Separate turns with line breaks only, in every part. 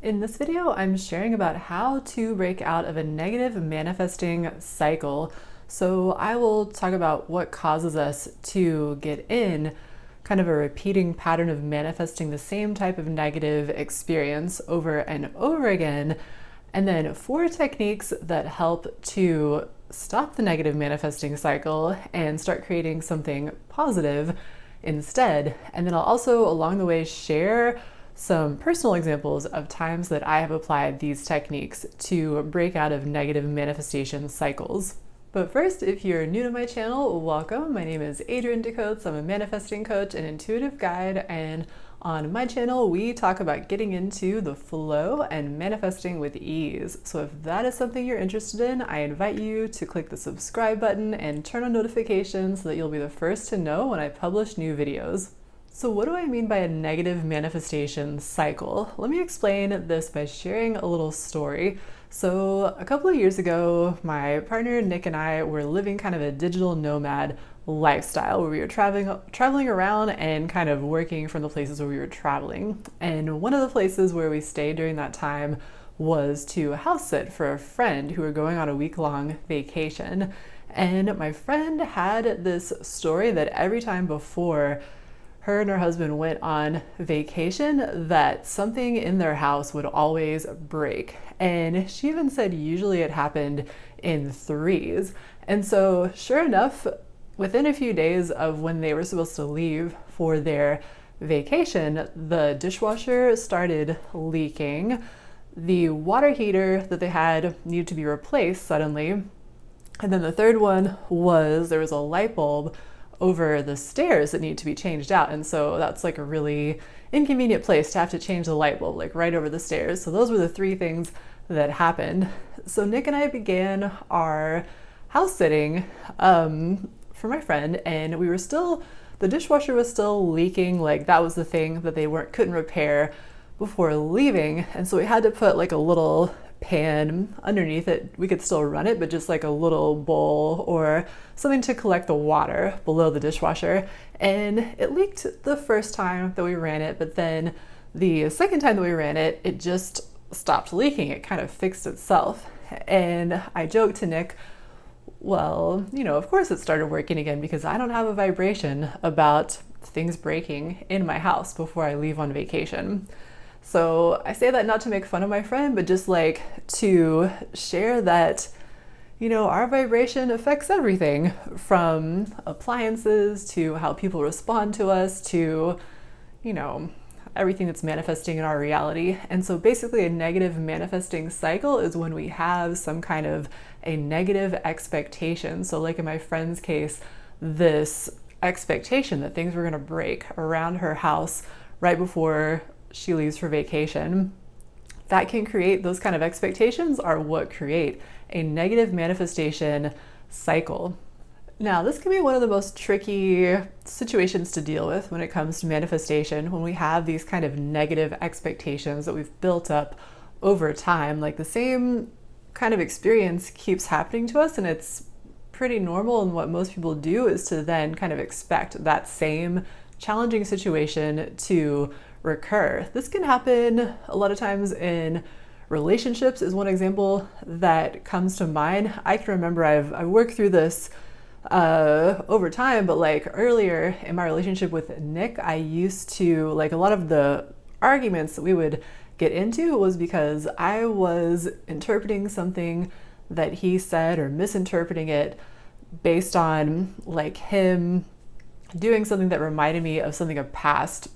In this video, I'm sharing about how to break out of a negative manifesting cycle. So I will talk about what causes us to get in kind of a repeating pattern of manifesting the same type of negative experience over and over again, and then 4 techniques that help to stop the negative manifesting cycle and start creating something positive instead. And then I'll also along the way share some personal examples of times that I have applied these techniques to break out of negative manifestation cycles. But first, if you're new to my channel, welcome. My name is Adrienne Decotes. I'm a manifesting coach and intuitive guide, and on my channel, we talk about getting into the flow and manifesting with ease. So if that is something you're interested in, I invite you to click the subscribe button and turn on notifications so that you'll be the first to know when I publish new videos. So what do I mean by a negative manifestation cycle? Let me explain this by sharing a little story. So a couple of years ago, my partner Nick and I were living kind of a digital nomad lifestyle where we were traveling around and kind of working from the places where we were traveling. And one of the places where we stayed during that time was to house sit for a friend who were going on a week-long vacation. And my friend had this story that every time before her and her husband went on vacation, that something in their house would always break. And she even said usually it happened in threes. And so sure enough, within a few days of when they were supposed to leave for their vacation, the dishwasher started leaking. The water heater that they had needed to be replaced suddenly. And then the third one was there was a light bulb over the stairs that need to be changed out. And so that's like a really inconvenient place to have to change the light bulb, like right over the stairs. So those were the 3 things that happened. So Nick and I began our house sitting for my friend, and the dishwasher was still leaking. Like that was the thing that they couldn't repair before leaving. And so we had to put like a little pan underneath it. We could still run it, but just like a little bowl or something to collect the water below the dishwasher. And it leaked the first time that we ran it, but then the second time that we ran it, it just stopped leaking. It kind of fixed itself. And I joked to Nick, well, of course it started working again because I don't have a vibration about things breaking in my house before I leave on vacation. So I say that not to make fun of my friend, but just like to share that, our vibration affects everything from appliances to how people respond to us to, everything that's manifesting in our reality. And so basically a negative manifesting cycle is when we have some kind of a negative expectation. So like in my friend's case, this expectation that things were going to break around her house right before she leaves for vacation, that can create those kind of expectations are what create a negative manifestation cycle. Now, this can be one of the most tricky situations to deal with when it comes to manifestation, when we have these kind of negative expectations that we've built up over time. Like the same kind of experience keeps happening to us, and it's pretty normal. And what most people do is to then kind of expect that same challenging situation to recur. This can happen a lot of times in relationships is one example that comes to mind. I can remember I've worked through this over time, but like earlier in my relationship with Nick, I used to, like, a lot of the arguments that we would get into was because I was interpreting something that he said or misinterpreting it based on like him doing something that reminded me of something a past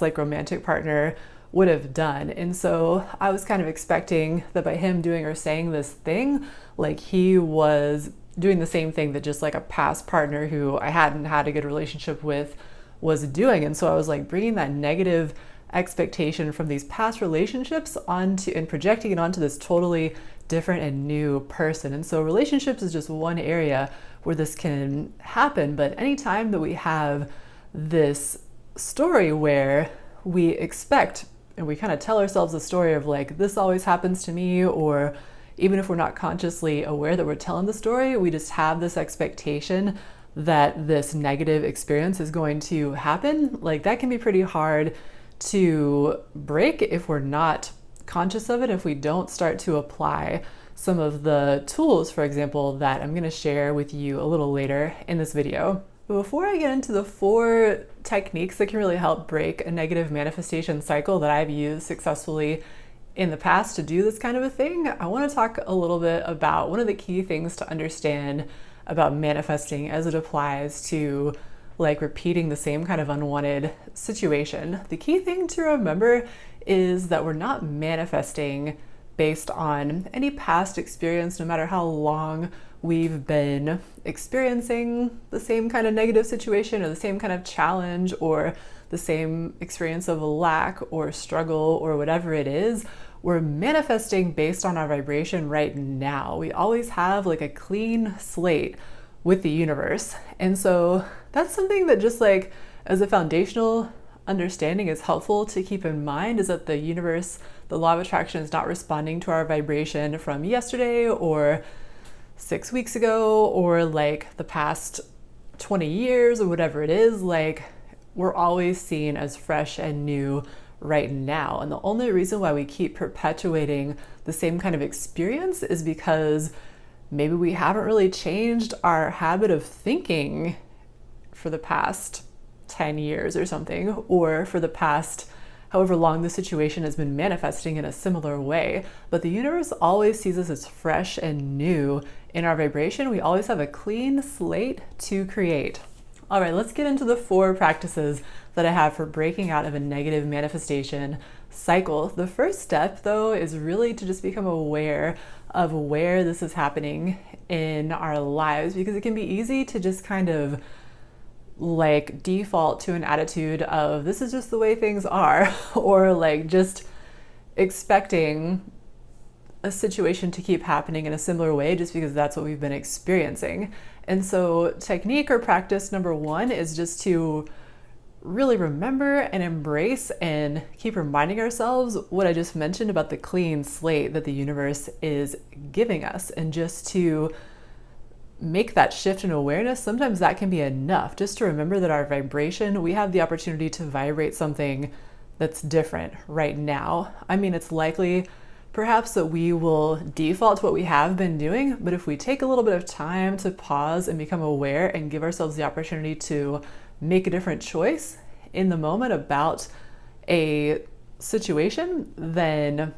like romantic partner would have done. And so I was kind of expecting that by him doing or saying this thing, like he was doing the same thing that just like a past partner who I hadn't had a good relationship with was doing. And so I was like bringing that negative expectation from these past relationships onto and projecting it onto this totally different and new person. And so relationships is just one area where this can happen. But anytime that we have this story where we expect and we kind of tell ourselves a story of like, this always happens to me, or even if we're not consciously aware that we're telling the story, we just have this expectation that this negative experience is going to happen. Like that can be pretty hard to break if we're not conscious of it, if we don't start to apply some of the tools, for example, that I'm going to share with you a little later in this video. But before I get into the 4 techniques that can really help break a negative manifestation cycle that I've used successfully in the past to do this kind of a thing, I want to talk a little bit about one of the key things to understand about manifesting as it applies to like repeating the same kind of unwanted situation. The key thing to remember is that we're not manifesting based on any past experience, no matter how long we've been experiencing the same kind of negative situation or the same kind of challenge or the same experience of lack or struggle or whatever it is. We're manifesting based on our vibration right now. We always have like a clean slate with the universe. And so that's something that just like as a foundational understanding is helpful to keep in mind, is that the universe, the law of attraction, is not responding to our vibration from yesterday or 6 weeks ago or like the past 20 years or whatever it is. Like we're always seen as fresh and new right now. And the only reason why we keep perpetuating the same kind of experience is because maybe we haven't really changed our habit of thinking for the past 10 years or something, or for the past however long the situation has been manifesting in a similar way. But the universe always sees us as fresh and new in our vibration. We always have a clean slate to create. All right, let's get into the 4 practices that I have for breaking out of a negative manifestation cycle. The first step, though, is really to just become aware of where this is happening in our lives, because it can be easy to just kind of like default to an attitude of this is just the way things are, or like just expecting a situation to keep happening in a similar way just because that's what we've been experiencing. And so technique or practice number 1 is just to really remember and embrace and keep reminding ourselves what I just mentioned about the clean slate that the universe is giving us, and just to make that shift in awareness. Sometimes that can be enough just to remember that our vibration, we have the opportunity to vibrate something that's different right now. I mean, it's likely perhaps that we will default to what we have been doing, but if we take a little bit of time to pause and become aware and give ourselves the opportunity to make a different choice in the moment about a situation, then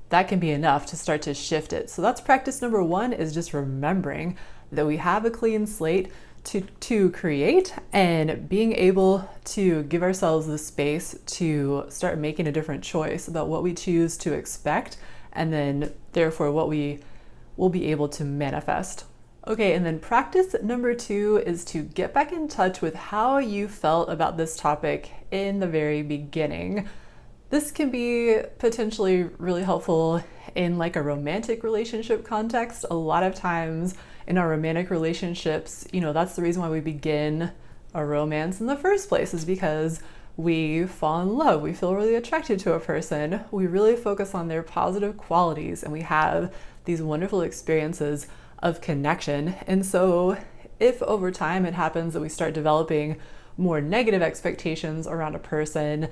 that can be enough to start to shift it. So that's practice number 1, is just remembering that we have a clean slate to create, and being able to give ourselves the space to start making a different choice about what we choose to expect, and then therefore what we will be able to manifest. Okay, and then practice number 2 is to get back in touch with how you felt about this topic in the very beginning. This can be potentially really helpful in like a romantic relationship context. A lot of times in our romantic relationships, that's the reason why we begin a romance in the first place, is because we fall in love, we feel really attracted to a person, we really focus on their positive qualities, and we have these wonderful experiences of connection. And so if over time it happens that we start developing more negative expectations around a person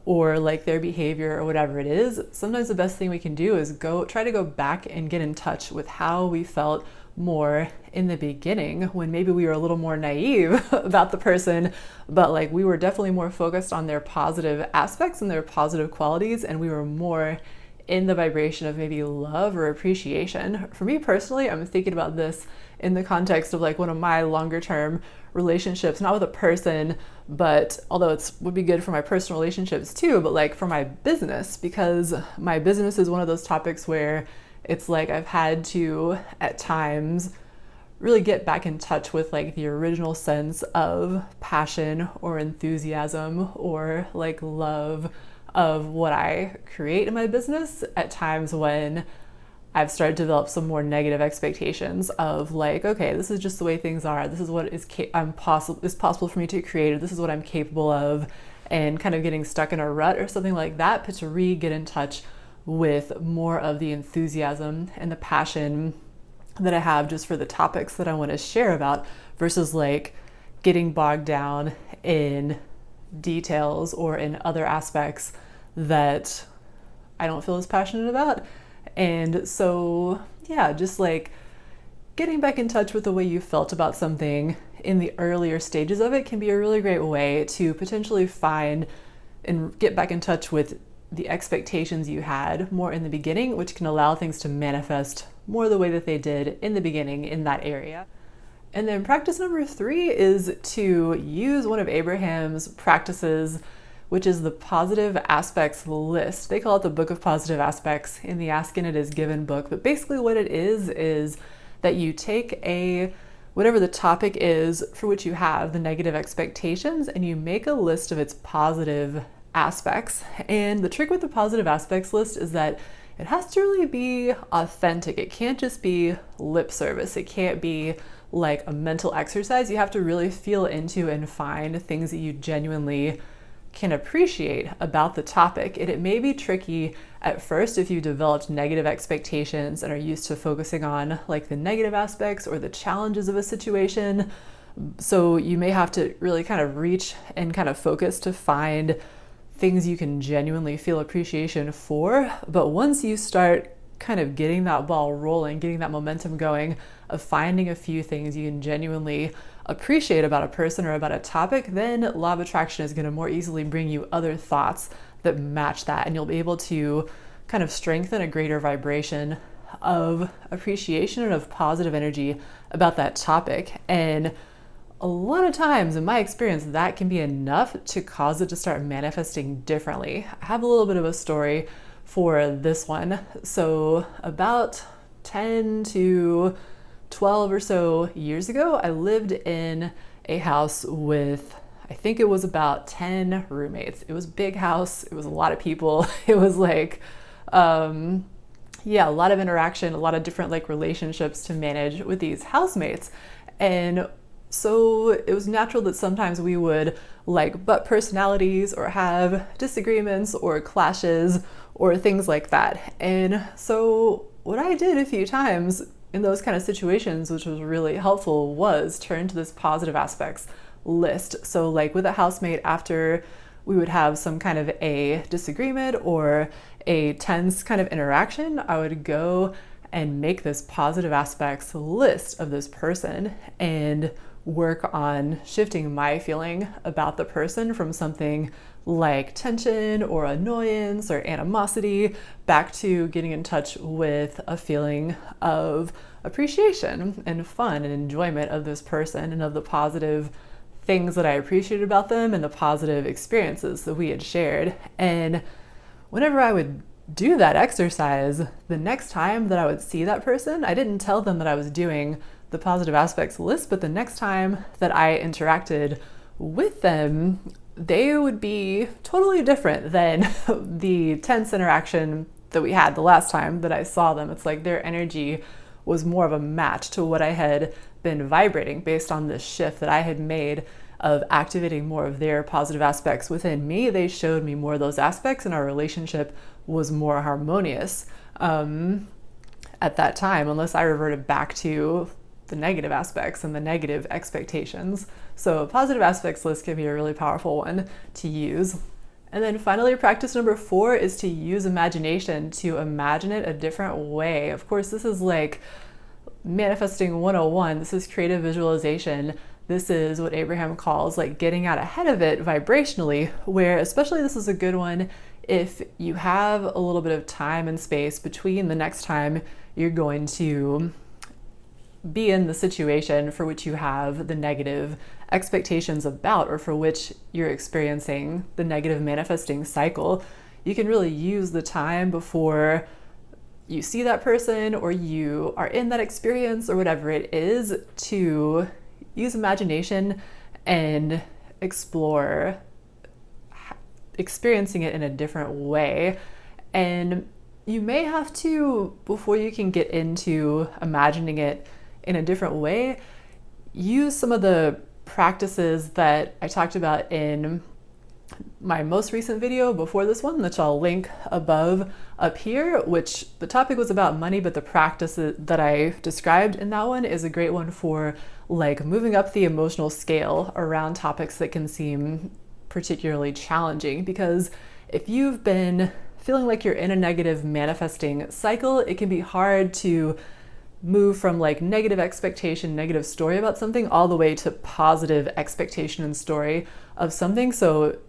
or like their behavior or whatever it is, sometimes the best thing we can do is try to go back and get in touch with how we felt more in the beginning, when maybe we were a little more naive about the person, but like we were definitely more focused on their positive aspects and their positive qualities, and we were more in the vibration of maybe love or appreciation. For me personally, I'm thinking about this in the context of like one of my longer term relationships, not with a person, but although it would be good for my personal relationships too, but like for my business, because my business is one of those topics where it's like I've had to at times really get back in touch with like the original sense of passion or enthusiasm or like love of what I create in my business at times when I've started to develop some more negative expectations of like, okay, this is just the way things are. This is what is possible for me to create, or this is what I'm capable of, and kind of getting stuck in a rut or something like that. But to get in touch with more of the enthusiasm and the passion that I have just for the topics that I want to share about, versus like getting bogged down in details or in other aspects that I don't feel as passionate about. And so, yeah, just like getting back in touch with the way you felt about something in the earlier stages of it can be a really great way to potentially find and get back in touch with the expectations you had more in the beginning, which can allow things to manifest more the way that they did in the beginning in that area. And then practice number 3 is to use one of Abraham's practices, which is the positive aspects list. They call it the Book of Positive Aspects in the Ask and It Is Given book. But basically what it is that you take whatever the topic is for which you have the negative expectations, and you make a list of its positive aspects. And the trick with the positive aspects list is that it has to really be authentic. It can't just be lip service. It can't be like a mental exercise. You have to really feel into and find things that you genuinely can appreciate about the topic. And it may be tricky at first if you developed negative expectations and are used to focusing on like the negative aspects or the challenges of a situation. So you may have to really kind of reach and kind of focus to find things you can genuinely feel appreciation for. But once you start kind of getting that ball rolling, getting that momentum going of finding a few things you can genuinely appreciate about a person or about a topic, then law of attraction is going to more easily bring you other thoughts that match that, and you'll be able to kind of strengthen a greater vibration of appreciation and of positive energy about that topic. And a lot of times, in my experience, that can be enough to cause it to start manifesting differently. I have a little bit of a story for this one. So about 10 to 12 or so years ago, I lived in a house with, I think it was about 10 roommates. It was a big house. It was a lot of people. It was like, a lot of interaction, a lot of different like relationships to manage with these housemates. And so it was natural that sometimes we would like butt personalities or have disagreements or clashes or things like that. And so what I did a few times in those kind of situations, which was really helpful, was turn to this positive aspects list. So like with a housemate, after we would have some kind of a disagreement or a tense kind of interaction, I would go and make this positive aspects list of this person and work on shifting my feeling about the person from something like tension or annoyance or animosity back to getting in touch with a feeling of appreciation and fun and enjoyment of this person and of the positive things that I appreciated about them and the positive experiences that we had shared. And whenever I would do that exercise, the next time that I would see that person, I didn't tell them that I was doing the positive aspects list, but the next time that I interacted with them, they would be totally different than the tense interaction that we had the last time that I saw them. It's like their energy was more of a match to what I had been vibrating based on this shift that I had made of activating more of their positive aspects within me. They showed me more of those aspects, and our relationship was more harmonious at that time, unless I reverted back to the negative aspects and the negative expectations. So a positive aspects list can be a really powerful one to use. And then finally, practice number 4 is to use imagination to imagine it a different way. Of course, this is like manifesting 101. This is creative visualization. This is what Abraham calls like getting out ahead of it vibrationally, where especially this is a good one if you have a little bit of time and space between the next time you're going to be in the situation for which you have the negative expectations about, or for which you're experiencing the negative manifesting cycle. You can really use the time before you see that person or you are in that experience or whatever it is to use imagination and explore experiencing it in a different way. And you may have to, before you can get into imagining it in a different way, use some of the practices that I talked about in my most recent video before this one, which I'll link above up here, which the topic was about money, but the practice that I described in that one is a great one for like moving up the emotional scale around topics that can seem particularly challenging, because if you've been feeling like you're in a negative manifesting cycle, it can be hard to move from like negative expectation, negative story about something all the way to positive expectation and story of something. So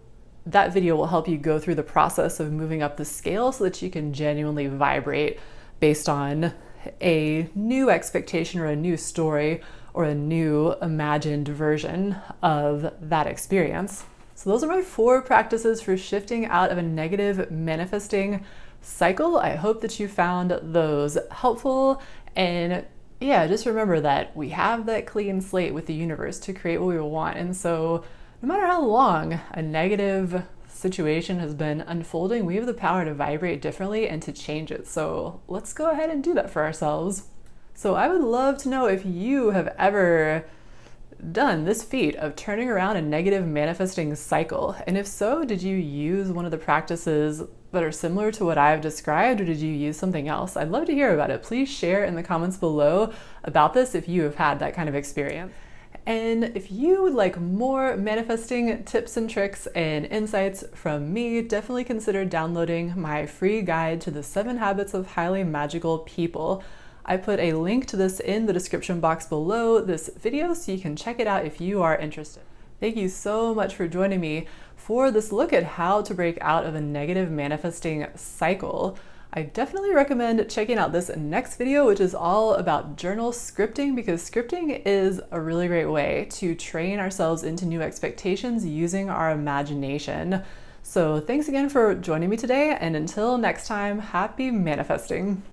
that video will help you go through the process of moving up the scale so that you can genuinely vibrate based on a new expectation or a new story or a new imagined version of that experience. So those are my 4 practices for shifting out of a negative manifesting cycle. I hope that you found those helpful. And yeah, just remember that we have that clean slate with the universe to create what we want. And so no matter how long a negative situation has been unfolding, we have the power to vibrate differently and to change it. So let's go ahead and do that for ourselves. So I would love to know if you have ever done this feat of turning around a negative manifesting cycle. And if so, did you use one of the practices that are similar to what I've described, or did you use something else? I'd love to hear about it. Please share in the comments below about this if you have had that kind of experience. And if you would like more manifesting tips and tricks and insights from me, definitely consider downloading my free guide to the 7 habits of highly magical people. I put a link to this in the description box below this video so you can check it out if you are interested. Thank you so much for joining me for this look at how to break out of a negative manifesting cycle. I definitely recommend checking out this next video, which is all about journal scripting, because scripting is a really great way to train ourselves into new expectations using our imagination. So thanks again for joining me today, and until next time, happy manifesting.